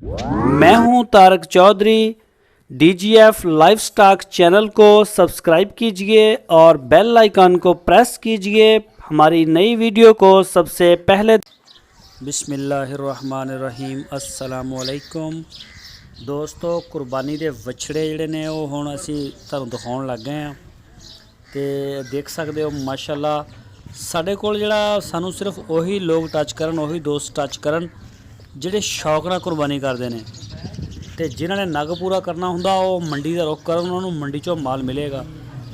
मैं हूं Tarak Chaudhary. DGF livestock channel को सब्सक्राइब कीजिए और बेल आइकन को प्रेस कीजिए हमारी नई वीडियो को सबसे पहले। बिस्मिल्लाहिर्रहमानिर्रहीम, अस्सलामुअलैकुम दोस्तों। कुर्बानी के वछड़े जिहड़े ने वो हुण असीं तुहानूं दिखाउण लग गए हैं ते देख सकते हो माशाअल्लाह साडे कोल जिहड़ा सानूं सिर्फ उही लोग टच करन, उही दोस्त टच करन ਜਿਹੜੇ शौक नाल कुर्बानी करते हैं तो जिन्होंने नग पूरा करना हुंदा वो मंडी का रुख करन, उन्होंने मंडी चों माल मिलेगा।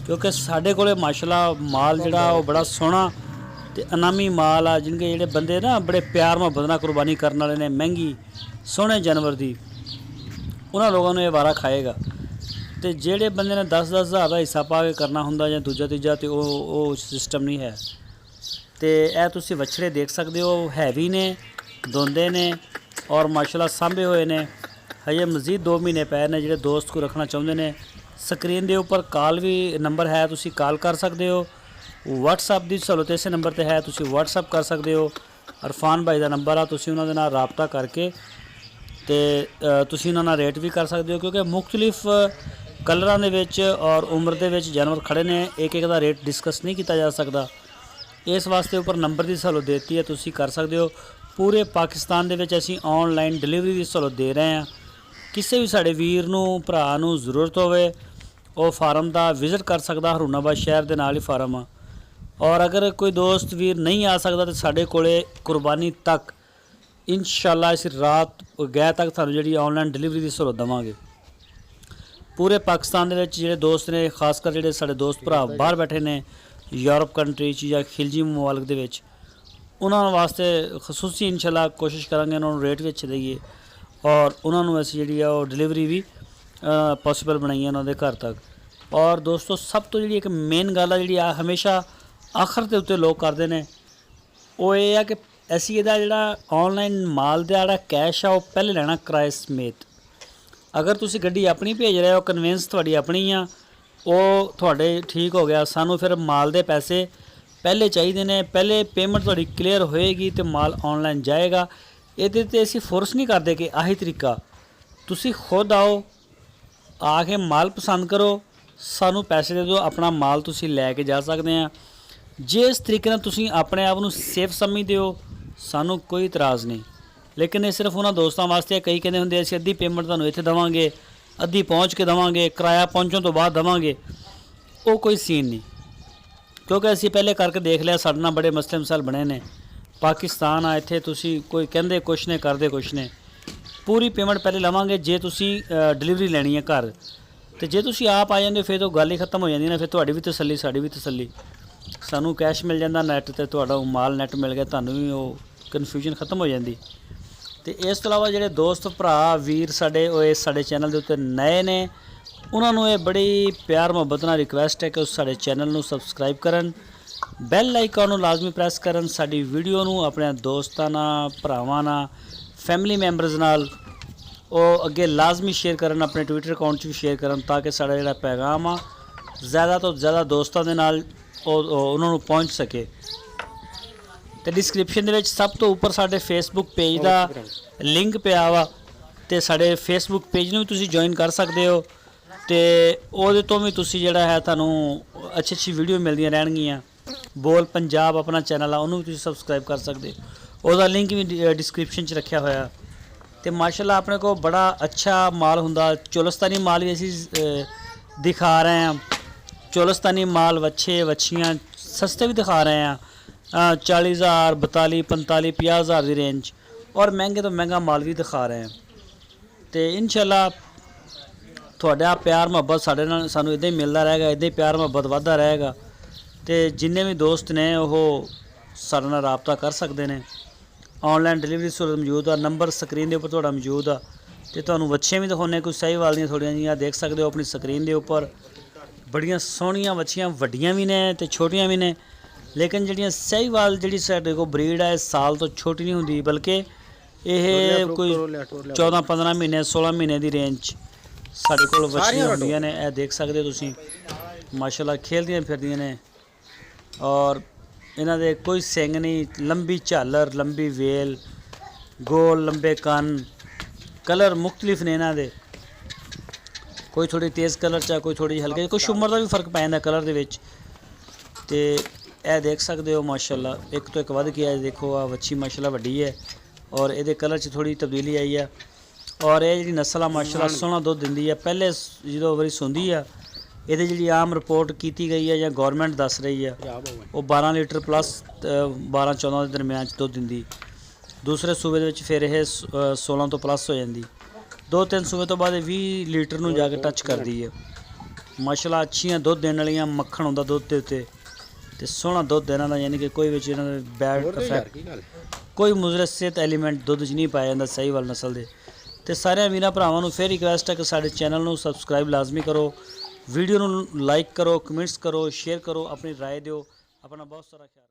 क्योंकि साडे कोले माशाअल्लाह माल जिहड़ा वो बड़ा सोहना ते अनामी माल आ, जिनके जिहड़े बंदे ना बड़े प्यार मुहब्बत नाल कुर्बानी करने वाले ने महंगी सोहने जानवर दी, उन्होंने लोगों ने वारा खाएगा। तो जेड़े बंदे ने 10-10 हज़ार का हिस्सा पा के करना हुंदा या दूजा तीजा तो वो सिस्टम नहीं है। तो यह तुसीं वछड़े देख सकते हो, हैवी ने, दोंदे ने और माशाअल्लाह सांभे हुए ने। हजे मजीद 2 महीने पै ने। जिहड़े दोस्त को रखना चाहुंदे ने स्क्रीन के उपर कॉल भी नंबर है, तुसीं कॉल कर सकते हो। व्हाट्सअप की सहूलत इस नंबर पर है, तुसीं व्हाट्सअप कर सकते हो। अरफान भाई का नंबर आ, तुसीं उन्हां दे नाल राबता करके तो तुसीं उन्हां नाल रेट भी कर सकते हो। क्योंकि मुख्तलिफ कलरां दे विच और उम्र दे विच जानवर खड़े ने, एक एक का रेट डिस्कस नहीं किया जा सकता। इस वास्ते उपर नंबर की सहूलत देती है, तुसीं कर सकते हो। पूरे पाकिस्तान दे विच असीं ऑनलाइन डिलीवरी की सहूलत दे रहे हैं। किसी भी साढ़े वीर नूं भरा नूं जरूरत होवे वो फार्म का विजिट कर सकता, हरूनाबाद शहर के नाल ही फार्म आ। और अगर कोई दोस्त वीर नहीं आ सकता तो साढ़े कोले कुर्बानी तक इंशाअल्लाह इस रात गए तक थानूं जिहड़ी ऑनलाइन डिलीवरी की सहूलत देवांगे। पूरे पाकिस्तान दे विच जिहड़े दोस्त ने, खासकर जिहड़े साढ़े दोस्त भरा बाहर बैठे ने यूरोप कंट्री च या खिलजी मुमालिक दे विच, उन्होंने वास्ते खसूसी इंशाअल्लाह कोशिश करांगे उन्होंने रेट भी अच्छे दईए और उन्होंने असीं जिहड़ी आ डिलीवरी भी पॉसिबल बनाइए उन्होंने घर तक। और दोस्तों सब तो जी एक मेन गल है जी हमेशा आखिर के उत्ते लोग करते हैं, वो ये है कि असीं इहदा जिहड़ा ऑनलाइन माल दा जिहड़ा कैश आ वो पहले लेना किराए समेत। अगर तुसीं गड्डी अपनी भेज रहे हो, कन्वेंस तुहाडी अपनी आ, वो तुहाडे ठीक हो गया। सानू फिर माल दे पैसे पहले चाहिए ने, पहले पेमेंट थोड़ी क्लीयर होएगी तो माल ऑनलाइन जाएगा। ये असीं फोर्स नहीं करते कि आही तरीका, तुसीं खुद आओ, आके माल पसंद करो, सानू पैसे दे दो, अपना माल तुसीं लैके जा सकते हैं। जे इस तरीके नाल तुसीं अपने आप नूं सेफ समझदे हो, सानू कोई इतराज़ नहीं। लेकिन ये सिर्फ उन्होंने दोस्तों वास्ते। कई कहते होंगे असीं अद्धी पेमेंट तुहानूं इत्थे देवांगे, अद्धी पहुँच के देवांगे, किराया पहुँचण तो बाद देवांगे, वो कोई सीन नहीं। क्योंकि असीं पहले करके देख लिया, साडे नाल बड़े मसले मसाइल बने ने। पाकिस्तान आ, इत्थे तुसीं कोई कहंदे कुछ ने करदे कुछ ने। पूरी पेमेंट पहले लवांगे जे तुसीं डिलीवरी लैनी है घर, तो जे तुसीं आप आ जांदे फिर तो गल ही खत्म हो जाती ना। फिर तुहाडी भी तसल्ली, साडी भी तसल्ली। सानू कैश मिल जाता नैट ते तुहाडा माल नैट मिल गया, तुहानूं भी वो कन्फ्यूजन खत्म हो जाती। तो इस तो इलावा जिहड़े दोस्त भरा वीर साडे साडे चैनल के उत्ते नए ने, उन्होंने बड़ी प्यार मुहब्बत नाल रिक्वेस्ट है कि उस साडे चैनल नूं सबसक्राइब करन, बैल आइकन नूं लाजमी प्रेस करन, साडी वीडियो नूं अपने दोस्तां नाल, भरावां नाल, फैमिली मैंबरस नाल वो अगे लाजमी शेयर करन, अपने ट्विटर अकाउंट भी शेयर करन, ताकि साडा जिहड़ा पैगाम आ ज़्यादा तो ज़्यादा दोस्तों के नाल उन्होंने पहुँच सके। तो डिस्क्रिप्शन दे विच सब तो उपर साडे फेसबुक पेज का लिंक पिया वा, तो साडे फेसबुक पेज नूं भी तुसीं ज्वाइन कर सकते हो। तो वो तो भी तुसीं जिहड़ा है तुहानूं अच्छी अच्छी वीडियो मिलदियां रहणगियां। बोल पंजाब अपना चैनल आ, उन्होंने भी तुसीं सबसक्राइब कर सकते हो, उसका लिंक भी डिस्क्रिप्शन च रखा होया। तो माशाअल्लाह अपने को बड़ा अच्छा माल हुंदा। चोलस्तानी माल भी असीं दिखा रहे हैं। चोलस्तानी माल वच्छे वच्छियाँ सस्ते भी दिखा रहे हैं, 40,000, 42, 45, 50,000 की रेंज, और महंगे तो महंगा माल भी दिखा रहे हैं। तो इंशाअल्लाह तुहाडा प्यार मुहब्बत साडे नाल सानूं इदां ही मिलदा रहेगा, इदां ही प्यार मुहब्बत वधदा रहेगा। तो जिन्ने भी दोस्त ने वो साडे नाल राबता कर सकते हैं। ऑनलाइन डिलीवरी सहूलत मौजूद आ, नंबर स्क्रीन के उपर तुहाडा मौजूद आ। तो तुहानूं वच्छियां भी दिखाउने, कोई साहीवाल दियां थोड़ियां जिहियां देख सकते हो अपनी स्क्रीन के उपर। बड़ियां सोहणियां वच्छियां, वड्डियां भी ने ते छोटियां भी ने। लेकिन जिहड़ियां साहीवाल जिहड़ी साडे कोल ब्रीड है, साल तो छोटी नहीं हुंदी, बल्कि ये कोई 14-15 महीने 16 महीने की रेंज साडे कोल वच्छियां हुंदियां ने। यह देख सकते हो तुसीं, माशाअल्लाह खेलदियां फिरदियां ने। और इन्हां दे कोई सिंग नहीं, लंबी झालर, लंबी वेल, गोल लंबे कन, ਕਲਰ ਮੁxtਲਿਫ ਨੇ ਇਹਨਾਂ ਦੇ, ਕੋਈ ਥੋੜੀ ਤੇਜ਼ ਕਲਰ ਚ, ਕੋਈ ਥੋੜੀ ਹਲਕੇ, ਕੁਛ ਉਮਰ ਦਾ ਵੀ ਫਰਕ ਪੈ ਜਾਂਦਾ ਕਲਰ ਦੇ ਵਿੱਚ। ਤੇ ਇਹ ਦੇਖ ਸਕਦੇ ਹੋ ਮਾਸ਼ਾਅੱਲਾ ਇੱਕ ਤੋਂ ਇੱਕ ਵੱਧ ਕੇ ਹੈ। ਦੇਖੋ ਆ ਵੱਛੀ ਮਾਸ਼ਾਅੱਲਾ ਵੱਡੀ ਹੈ ਔਰ ਇਹਦੇ ਕਲਰ 'ਚ ਥੋੜੀ ਤਬਦੀਲੀ ਆਈ ਹੈ। ਔਰ ਇਹ ਜਿਹੜੀ ਨਸਲ ਆ ਮਾਸ਼ਾਅੱਲਾ ਸੋਹਣਾ ਦੁੱਧ ਦਿੰਦੀ ਹੈ। ਪਹਿਲੇ ਜਦੋਂ ਵਾਰੀ ਸੁੰਦੀ ਆ, ਇਹਦੇ ਜਿਹੜੀ ਆਮ ਰਿਪੋਰਟ ਕੀਤੀ ਗਈ ਹੈ ਜਾਂ ਗਵਰਨਮੈਂਟ ਦੱਸ ਰਹੀ ਹੈ, ਉਹ 12 ਲੀਟਰ ਪਲੱਸ 12-14 ਦੇ ਦਰਮਿਆਨ 'ਚ ਦੁੱਧ ਦਿੰਦੀ। ਦੂਸਰੇ ਸੂਬੇ ਦੇ ਵਿੱਚ ਫਿਰ ਇਹ 16 ਤੋਂ ਪਲੱਸ ਹੋ ਜਾਂਦੀ। 2-3 ਸੂਬੇ ਤੋਂ ਬਾਅਦ 20 ਲੀਟਰ ਨੂੰ ਜਾ ਕੇ ਟੱਚ ਕਰਦੀ ਹੈ। ਮਾਸ਼ਾਅੱਲਾ ਅੱਛੀਆਂ ਦੁੱਧ ਦੇਣ ਵਾਲੀਆਂ, ਮੱਖਣ ਹੁੰਦਾ ਦੁੱਧ ਦੇ ਉੱਤੇ ਤੇ ਸੋਹਣਾ ਦੁੱਧ ਇਹਨਾਂ ਦਾ, ਯਾਨੀ ਕਿ ਕੋਈ ਵਿੱਚ ਇਹਨਾਂ ਦਾ ਬੈਡ ਇਫੈਕਟ, ਕੋਈ ਮੁਜ਼ਰ ਸਿਹਤ ਐਲੀਮੈਂਟ ਦੁੱਧ 'ਚ ਨਹੀਂ ਪਾਇਆ ਜਾਂਦਾ ਸਾਹੀਵਾਲ ਨਸਲ ਦੇ। ਤੇ ਸਾਰਿਆਂ ਵੀਰਾਂ ਭਰਾਵਾਂ ਨੂੰ ਫਿਰ ਰਿਕਵੈਸਟ ਹੈ ਕਿ ਸਾਡੇ ਚੈਨਲ ਨੂੰ ਸਬਸਕ੍ਰਾਈਬ ਲਾਜ਼ਮੀ ਕਰੋ, ਵੀਡੀਓ ਨੂੰ ਲਾਈਕ ਕਰੋ, ਕਮੈਂਟਸ ਕਰੋ, ਸ਼ੇਅਰ ਕਰੋ, ਆਪਣੀ ਰਾਏ ਦਿਓ। ਆਪਣਾ ਬਹੁਤ ਸਾਰਾ ਖਿਆਲ।